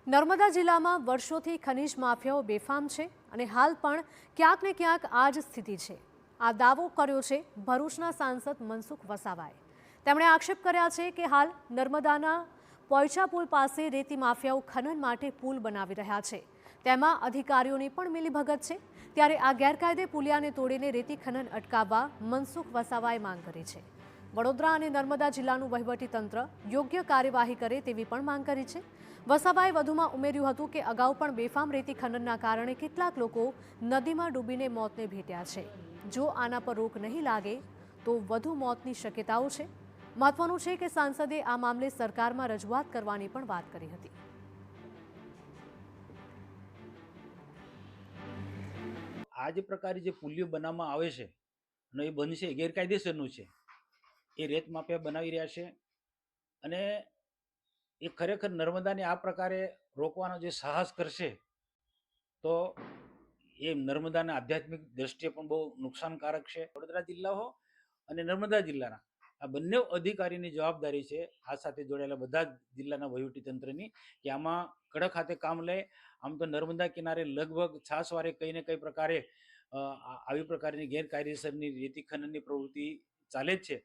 નર્મદા જિલ્લામાં વર્ષોથી ખનીજ માફિયાઓ બેફામ છે અને હાલ પણ ક્યાંક ને ક્યાંક આ જ સ્થિતિ છે। આ દાવો કર્યો છે ભરૂચના સાંસદ મનસુખ વસાવાએ। તેમણે આક્ષેપ કર્યા છે કે હાલ નર્મદાના પોયચા પુલ પાસે રેતી માફિયાઓ ખનન માટે પુલ બનાવી રહ્યા છે। તેમાં અધિકારીઓની પણ મિલીભગત છે। ત્યારે આ ગેરકાયદે પુલિયાને તોડીને રેતી ખનન અટકાવવા મનસુખ વસાવાએ માંગ કરી છે। વડોદરા અને નર્મદા જિલ્લાનું વહીવટીતંત્ર યોગ્ય કાર્યવાહી કરે તેવી પણ માંગ કરી છે। વસાવાએ વધુમાં ઉમેર્યું હતું કે અગાઉ પણ બેફામ રેતી ખનનના કારણે કેટલાક લોકો નદીમાં ડૂબીને મોતને ભેટ્યા છે। જો આના પર રોક નહીં લાગે તો વધુ મોતની શક્યતાઓ છે। મહત્વનું છે કે સાંસદે આ મામલે સરકારમાં રજૂઆત કરવાની પણ વાત કરી હતી। આ જે પ્રકારે જે પુલિયો બનાવવામાં આવે છે અને એ બનશે ગેરકાયદેસરનું છે। એ રેત માફિયા બનાવી રહ્યા છે અને એ ખરેખર નર્મદાને આ પ્રકારે રોકવાનો જે સાહસ કરશે તો એ નર્મદાના આધ્યાત્મિક દ્રષ્ટિએ પણ બહુ નુકસાનકારક છે। વડોદરા જિલ્લા હો અને નર્મદા જિલ્લાના આ બંને અધિકારીની જવાબદારી છે, આ સાથે જોડાયેલા બધા જ જિલ્લાના વહીવટીતંત્રની, કે આમાં કડક હાથે કામ લે। આમ તો નર્મદા કિનારે લગભગ છાસવારે કઈ ને કઈ પ્રકારે આવી પ્રકારની ગેરકાયદેસરની રેતી ખનનની પ્રવૃત્તિ ચાલે જ છે।